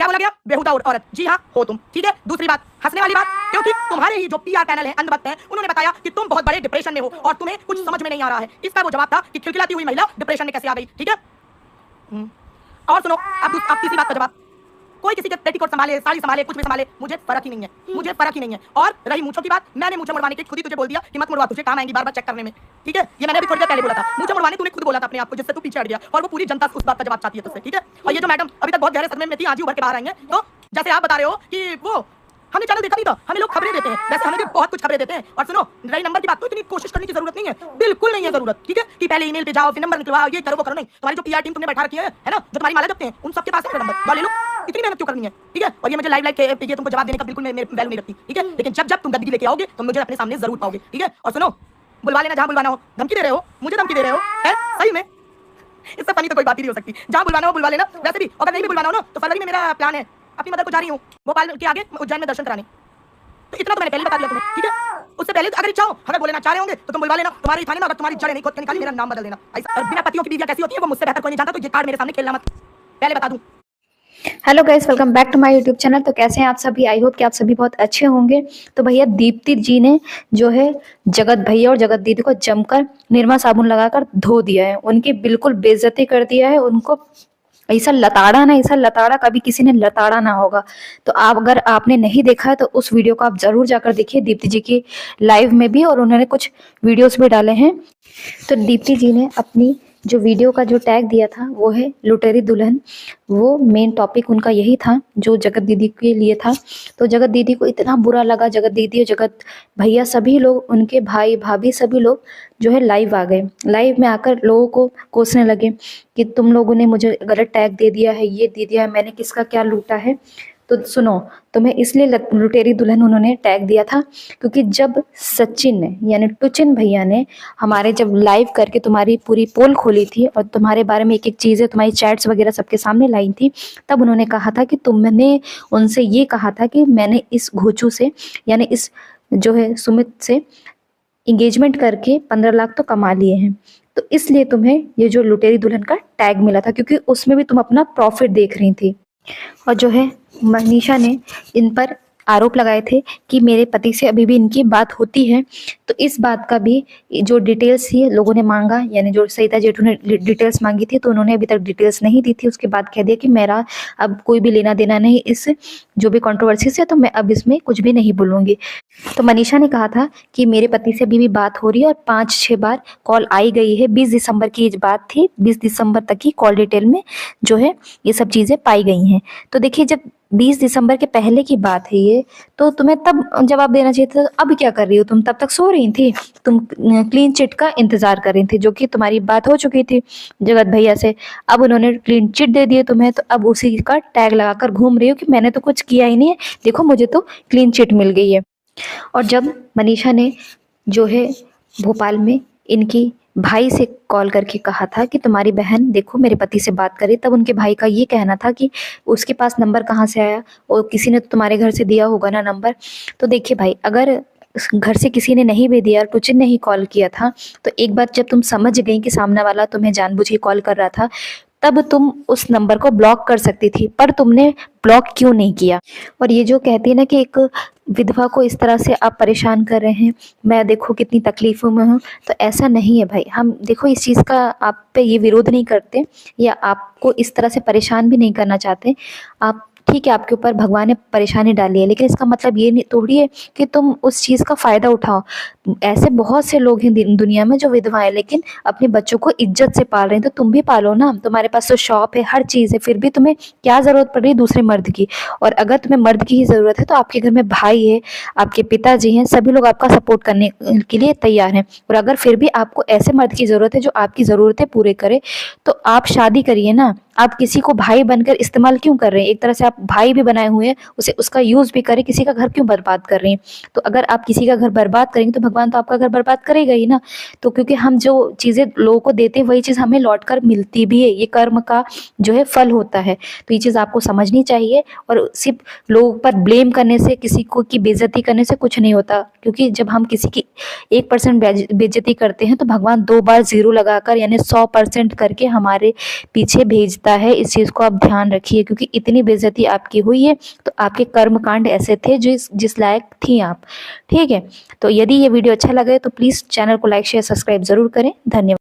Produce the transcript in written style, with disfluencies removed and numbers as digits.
क्या बोला गया? बेहुदा औरत। जी हाँ, हो तुम। ठीक है, दूसरी बात, हंसने वाली बात, क्योंकि तुम्हारे ही जो पीआर पैनल है, अंधभक्त है, उन्होंने बताया कि तुम बहुत बड़े डिप्रेशन में हो और तुम्हें कुछ समझ में नहीं आ रहा है। इसका वो जवाब था कि खिलखिलाती हुई महिला डिप्रेशन में कैसे आ गई। ठीक है, और सुनो, अब तीसरी बात का जवाब, कोई किसी के पेटीकोट संभाले, साड़ी संभाले, कुछ भी संभाले, मुझे फर्क ही नहीं है, मुझे फर्क ही नहीं है। और रही मूंछों की बात, मैंने मूंछें मुड़वाने की खुद ही तुझे बोल दिया कि मत मुड़वा, तुझे काम आएंगी बार बार चेक करने में। ठीक है, ये मैंने अभी थोड़ी देर पहले बोला था। मूंछें मुड़वाने तूने खुद बोला था अपने आप को, जिससे तू पीछे हट गया और वो पूरी जनता उस बात का जवाब चाहती है तुझसे। ठीक है, और ये जो मैडम अभी तक बहुत गहरे सदमे में थी, आज ही उभर के बाहर आई है। तो जैसे आप बता रहे हो कि वो हमने चैनल देखा नहीं था, हमें लोग खबरें देते हैं, वैसे हमें भी बहुत कुछ खबरें देते हैं। और सुनो, रही नंबर की बात, तो इतनी कोशिश करने की जरूरत नहीं है, बिल्कुल नहीं है जरूरत। ठीक है, कि पहले ईमेल पे जाओ, फिर नंबर निकलवाओ, ये करो वो करो, नहीं। तुम्हारी जो पीआर टीम तुमने बैठा रखी है ना, जो तुम्हारी माला जपते हैं, उन सबके पास है नंबर, जाओ ले लो। इतनी मेहनत क्यों करनी है? ठीक है, और ये मुझे लाइव ये तुमको जवाब देने का बिल्कुल मेरे वैल्यू नहीं रखती। ठीक है, लेकिन जब तुम गद्दी लेके आओगे तो मुझे अपने सामने जरूर पाओगे। ठीक है, और सुनो, बुलवा लेना जहां बुलवाना हो। धमकी दे रहे हो, मुझे धमकी दे रहे हो, है सही में? इससे फनी तो कोई बात ही नहीं हो सकती। जहां बुलवाना हो बुलवा लेना। वैसे भी अगर नहीं भी बुलवाना हो ना, तो फरवरी में मेरा प्लान है, अपनी मदर को जा रही हूँ भोपाल के आगे उज्जैन में दर्शन कराने। तो इतना तो मैंने पहले बता दिया तुम्हें। ठीक है, उससे पहले अगर इच्छा हो, हमें बोलना चाह रहे होंगे तो तुम बुलवा लेना। तुम्हारी थाने में अगर तुम्हारी जड़ें नहीं खोद के निकाली, मेरा नाम बदल देना। ऐसा बिना पतियों की बीवियां कैसी होती है वो मुझसे बेहतर कोई नहीं जानता। तो ये कार्ड मेरे सामने खेलना मत, पहले बता दूं। Hello guys, welcome back to my YouTube channel. तो कैसे हैं आप सभी? आई होप कि आप सभी बहुत अच्छे होंगे। तो भैया दीप्ति जी ने जो है जगत भैया और जगत दीदी को जमकर निरमा साबुन लगाकर धो दिया है, उनकी बिल्कुल बेइज्जती कर दिया है। उनको ऐसा लताड़ा ना, ऐसा लताड़ा कभी किसी ने लताड़ा ना होगा। तो आप अगर आपने नहीं देखा है तो उस वीडियो को आप जरूर जाकर देखिए, दीप्ति जी की लाइव में भी, और उन्होंने कुछ वीडियोस भी डाले हैं। तो दीप्ति जी ने अपनी जो वीडियो का जो टैग दिया था वो है लुटेरी दुल्हन। वो मेन टॉपिक उनका यही था जो जगत दीदी के लिए था। तो जगत दीदी को इतना बुरा लगा, जगत दीदी और जगत भैया सभी लोग, उनके भाई भाभी सभी लोग जो है लाइव आ गए। लाइव में आकर लोगों को कोसने लगे कि तुम लोगों ने मुझे गलत टैग दे दिया है, ये दे दिया है, मैंने किसका क्या लूटा है। तो सुनो, तुम्हें इसलिए लुटेरी दुल्हन उन्होंने टैग दिया था क्योंकि जब सचिन ने यानी टुचिन भैया ने हमारे जब लाइव करके तुम्हारी पूरी पोल खोली थी और तुम्हारे बारे में एक एक चीज़ें, तुम्हारी चैट्स वगैरह सबके सामने लाई थी, तब उन्होंने कहा था कि तुमने उनसे ये कहा था कि मैंने इस घोचू से यानी इस जो है सुमित से इंगेजमेंट करके 15 लाख तो कमा लिए हैं। तो इसलिए तुम्हें ये जो लुटेरी दुल्हन का टैग मिला था, क्योंकि उसमें भी तुम अपना प्रॉफिट देख रही थी। और जो है मनीषा ने इन पर आरोप लगाए थे कि मेरे पति से अभी भी इनकी बात होती है। तो इस बात का भी जो डिटेल्स थी लोगों ने मांगा, यानी जो सरिता जेठू ने डिटेल्स मांगी थी, तो उन्होंने अभी तक डिटेल्स नहीं दी थी। उसके बाद कह दिया कि मेरा अब कोई भी लेना देना नहीं इस जो भी कंट्रोवर्सी से, तो मैं अब इसमें कुछ भी नहीं बोलूँगी। तो मनीषा ने कहा था कि मेरे पति से अभी भी बात हो रही है और 5-6 बार कॉल आई गई है। 20 दिसंबर की ये बात थी, 20 दिसंबर तक की कॉल डिटेल में जो है ये सब चीज़ें पाई गई हैं। तो देखिए, जब 20 दिसंबर के पहले की बात है ये, तो तुम्हें तब जवाब देना चाहिए था। अब क्या कर रही हो तुम? तब तक सो रही थी, तुम क्लीन चिट का इंतजार कर रही थी, जो कि तुम्हारी बात हो चुकी थी जगत भैया से। अब उन्होंने क्लीन चिट दे दिए तुम्हें, तो अब उसी का टैग लगाकर घूम रही हो कि मैंने तो कुछ किया ही नहीं है, देखो मुझे तो क्लीन चिट मिल गई है। और जब मनीषा ने जो है भोपाल में इनकी भाई से कॉल करके कहा था कि तुम्हारी बहन देखो मेरे पति से बात करे, तब उनके भाई का ये कहना था कि उसके पास नंबर कहाँ से आया, और किसी ने तो तुम्हारे घर से दिया होगा ना नंबर। तो देखिए भाई, अगर घर से किसी ने नहीं भी दिया और टुचिन ने ही कॉल किया था, तो एक बार जब तुम समझ गई कि सामने वाला तुम्हें जानबूझ के कॉल कर रहा था, तब तुम उस नंबर को ब्लॉक कर सकती थी, पर तुमने ब्लॉक क्यों नहीं किया? और ये जो कहती है ना कि एक विधवा को इस तरह से आप परेशान कर रहे हैं, मैं देखो कितनी तकलीफों में हूँ, तो ऐसा नहीं है भाई। हम देखो इस चीज़ का आप पे ये विरोध नहीं करते या आपको इस तरह से परेशान भी नहीं करना चाहते। आप ठीक है, आपके ऊपर भगवान ने परेशानी डाली है, लेकिन इसका मतलब ये नहीं थोड़ी है कि तुम उस चीज़ का फ़ायदा उठाओ। ऐसे बहुत से लोग हैं दुनिया में जो विधवाएं लेकिन अपने बच्चों को इज्जत से पाल रहे हैं, तो तुम भी पालो ना। तुम्हारे पास तो शॉप है, हर चीज़ है, फिर भी तुम्हें क्या ज़रूरत पड़ रही है दूसरे मर्द की? और अगर तुम्हें मर्द की ही ज़रूरत है तो आपके घर में भाई है, आपके पिताजी हैं, सभी लोग आपका सपोर्ट करने के लिए तैयार हैं। और अगर फिर भी आपको ऐसे मर्द की ज़रूरत है जो आपकी ज़रूरतें पूरे करे, तो आप शादी करिए ना। आप किसी को भाई बनकर इस्तेमाल क्यों कर रहे हैं? एक तरह से आप भाई भी बनाए हुए हैं, उसे उसका यूज़ भी करें, किसी का घर क्यों बर्बाद कर रही हैं? तो अगर आप किसी का घर बर्बाद करेंगे तो भगवान तो आपका घर बर्बाद करेगा ही ना। तो क्योंकि हम जो चीज़ें लोगों को देते हैं वही चीज़ हमें लौट कर मिलती भी है, ये कर्म का जो है फल होता है। तो ये चीज़ आपको समझनी चाहिए, और सिर्फ लोगों पर ब्लेम करने से, किसी को की बेइज्जती करने से कुछ नहीं होता। क्योंकि जब हम किसी की 1% बेइज्जती करते हैं तो भगवान 2 बार 0 लगाकर यानी 100% करके हमारे पीछे भेजता है। इस चीज़ को आप ध्यान रखिए, क्योंकि इतनी बेइज्जती गलती आपकी हुई है तो आपके कर्म कांड ऐसे थे जिस लायक थी आप। ठीक है, तो यदि ये वीडियो अच्छा लगे तो प्लीज़ चैनल को लाइक शेयर सब्सक्राइब जरूर करें। धन्यवाद।